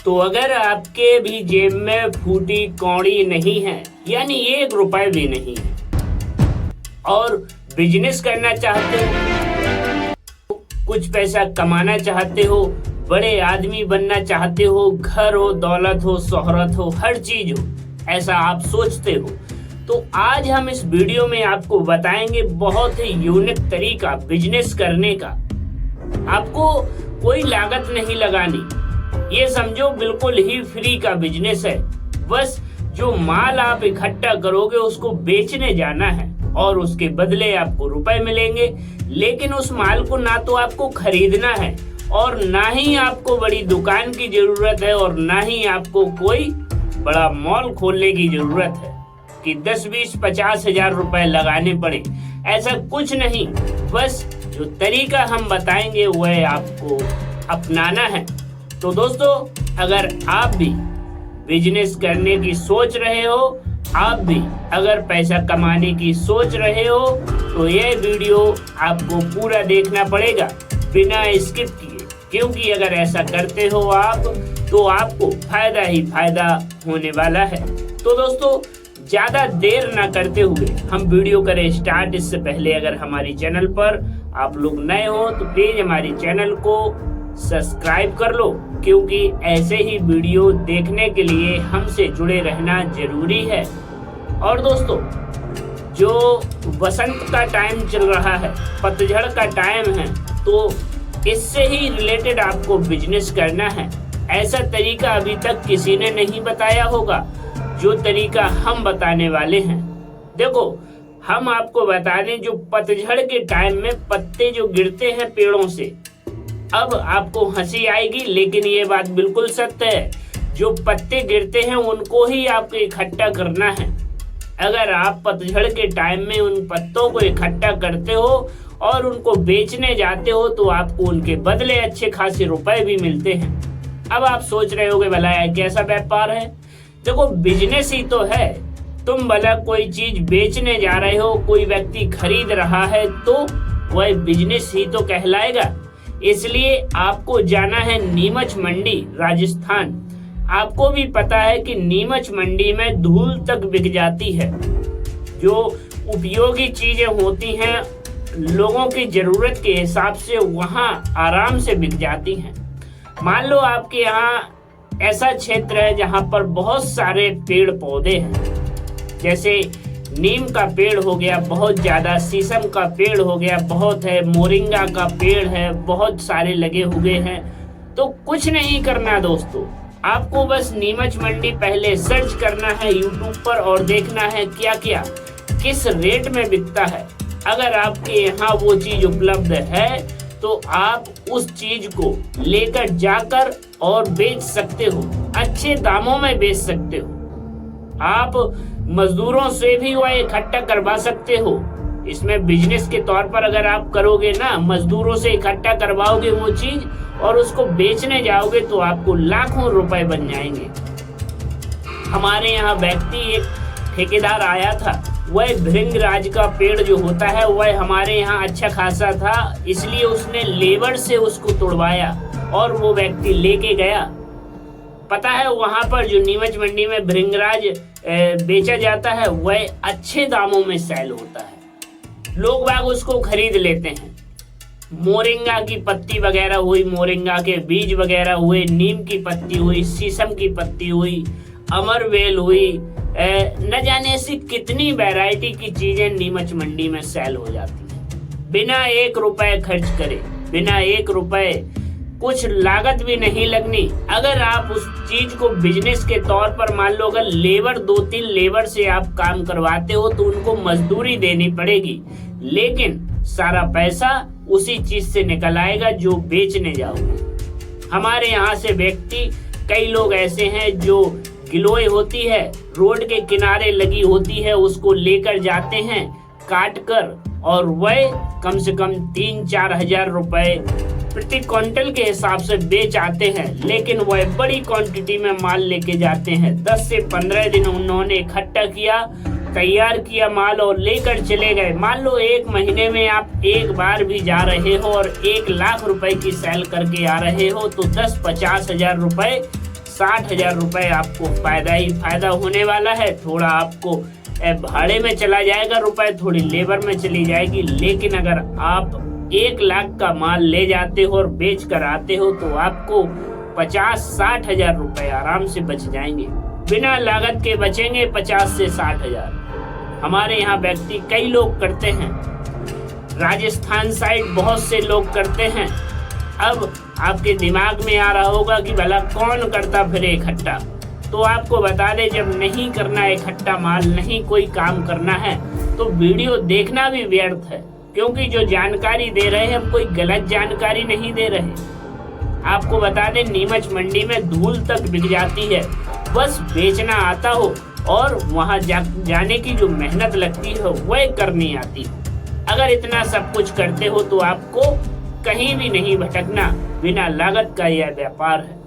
तो अगर आपके भी जेब में फूटी कौड़ी नहीं है, यानी 1 रुपए भी नहीं है, और बिजनेस करना चाहते हो, कुछ पैसा कमाना चाहते हो, बड़े आदमी बनना चाहते हो, घर हो, दौलत हो, शोहरत हो, हर चीज हो, ऐसा आप सोचते हो, तो आज हम इस वीडियो में आपको बताएंगे बहुत ही यूनिक तरीका बिजनेस करने का। आपको कोई लागत नहीं लगानी, ये समझो बिल्कुल ही फ्री का बिजनेस है। बस जो माल आप इकट्ठा करोगे उसको बेचने जाना है और उसके बदले आपको रुपए मिलेंगे। लेकिन उस माल को ना तो आपको खरीदना है और ना ही आपको बड़ी दुकान की जरूरत है और ना ही आपको कोई बड़ा मॉल खोलने की जरूरत है कि 10, 20, 50 हजार रुपए लगाने पड़े। ऐसा कुछ नहीं, बस जो तरीका हम बताएंगे वह आपको अपनाना है। तो दोस्तों, अगर आप भी बिजनेस करने की सोच रहे हो, आप भी अगर पैसा कमाने की सोच रहे हो, तो यह वीडियो आपको पूरा देखना पड़ेगा बिना स्किप किए, क्योंकि अगर ऐसा करते हो आप तो आपको फायदा ही फायदा होने वाला है। तो दोस्तों, ज्यादा देर ना करते हुए हम वीडियो करें स्टार्ट। इससे पहले अगर हमारी चैनल पर आप लोग नए हो तो प्लीज हमारी चैनल को सब्सक्राइब कर लो, क्योंकि ऐसे ही वीडियो देखने के लिए हमसे जुड़े रहना जरूरी है। और दोस्तों, जो बसंत का टाइम चल रहा है, पतझड़ का टाइम है, तो इससे ही रिलेटेड आपको बिजनेस करना है। ऐसा तरीका अभी तक किसी ने नहीं बताया होगा जो तरीका हम बताने वाले हैं। देखो, हम आपको बता दें, जो पतझड़ के टाइम में पत्ते जो गिरते हैं पेड़ों से, अब आपको हंसी आएगी, लेकिन ये बात बिल्कुल सत्य है। जो पत्ते गिरते हैं उनको ही आपको इकट्ठा करना है। अगर आप पतझड़ के टाइम में उन पत्तों को इकट्ठा करते हो और उनको बेचने जाते हो तो आपको उनके बदले अच्छे खासे रुपए भी मिलते हैं। अब आप सोच रहे होगे, भला यार कैसा व्यापार है? देखो, बिजनेस ही तो है। तुम भला कोई चीज बेचने जा रहे हो, कोई व्यक्ति खरीद रहा है, तो वह बिजनेस ही तो कहलाएगा। इसलिए आपको जाना है नीमच मंडी, राजस्थान। आपको भी पता है कि नीमच मंडी में धूल तक बिक जाती है। जो उपयोगी चीजें होती हैं लोगों की जरूरत के हिसाब से वहां आराम से बिक जाती हैं। मान लो आपके यहाँ ऐसा क्षेत्र है जहां पर बहुत सारे पेड़ पौधे हैं, जैसे नीम का पेड़ हो गया बहुत ज्यादा, शीशम का पेड़ हो गया बहुत है, मोरिंगा का पेड़ है, बहुत सारे लगे हुए हैं। तो कुछ नहीं करना दोस्तों, आपको बस नीमच मंडी पहले सर्च करना है यूट्यूब पर और देखना है क्या क्या किस रेट में बिकता है। अगर आपके यहाँ वो चीज उपलब्ध है तो आप उस चीज को लेकर जाकर और बेच सकते हो, अच्छे दामों में बेच सकते हो। आप मजदूरों से भी वह इकट्ठा करवा सकते हो। इसमें बिजनेस के तौर पर अगर आप करोगे ना, मजदूरों से इकट्ठा करवाओगे वो चीज और उसको बेचने जाओगे तो आपको लाखों रुपए बन जाएंगे। हमारे यहाँ व्यक्ति एक ठेकेदार आया था, वह भृंगराज का पेड़ जो होता है वह हमारे यहाँ अच्छा खासा था, इसलिए उसने लेबर से उसको तोड़वाया और वो व्यक्ति लेके गया। पता है, वहां पर जो नीमच मंडी में भृंगराज बेचा जाता है वह अच्छे दामों में सेल होता है, लोग बाग उसको खरीद लेते हैं। मोरिंगा की पत्ती वगैरह हुई, मोरिंगा के बीज वगैरह हुए, नीम की पत्ती हुई, शीशम की पत्ती हुई, अमरवेल हुई, न जाने ऐसी कितनी वैरायटी की चीजें नीमच मंडी में सेल हो जाती हैं। बिना 1 रुपए खर्च करे, बिना 1 रुपए, कुछ लागत भी नहीं लगनी। अगर आप उस चीज को बिजनेस के तौर पर, मान लो अगर लेबर 2-3 लेबर से आप काम करवाते हो तो उनको मजदूरी देनी पड़ेगी, लेकिन सारा पैसा उसी चीज से निकल आएगा जो बेचने जाओगे। हमारे यहाँ से व्यक्ति, कई लोग ऐसे हैं जो गिलोय होती है, रोड के किनारे लगी होती है, उसको लेकर जाते हैं काट कर, और वह कम से कम 3-4 हजार रुपए प्रति क्विंटल के हिसाब से बेच आते हैं। लेकिन वह बड़ी क्वांटिटी में माल लेके जाते हैं। 10 से 15 दिन उन्होंने इकट्ठा किया, तैयार किया माल और लेकर चले गए। मान लो 1 महीने में आप एक बार भी जा रहे हो और 1 लाख रुपए की सेल करके आ रहे हो तो 10-50 हजार रुपए 60,000 रुपए आपको फायदा ही फायदा होने वाला है। थोड़ा आपको भाड़े में चला जाएगा रुपए, थोड़ी लेबर में चली जाएगी, लेकिन अगर आप 1 लाख का माल ले जाते हो और बेच कर आते हो तो आपको 50-60,000 रुपए आराम से बच जाएंगे। बिना लागत के बचेंगे 50 से 60,000। हमारे यहाँ व्यक्ति कई लोग करते हैं, राजस्थान साइड बहुत से लोग करते हैं। अब आपके दिमाग में आ रहा होगा कि भला कौन करता फिर इकट्ठा, तो आपको बता दे, जब नहीं करना इकट्ठा माल, नहीं कोई काम करना है तो वीडियो देखना भी व्यर्थ है, क्योंकि जो जानकारी दे रहे हैं हम कोई गलत जानकारी नहीं दे रहे। आपको बता दें, नीमच मंडी में धूल तक बिक जाती है, बस बेचना आता हो और वहां जाने की जो मेहनत लगती है वह करनी आती है। अगर इतना सब कुछ करते हो तो आपको कहीं भी नहीं भटकना। बिना लागत का यह व्यापार है।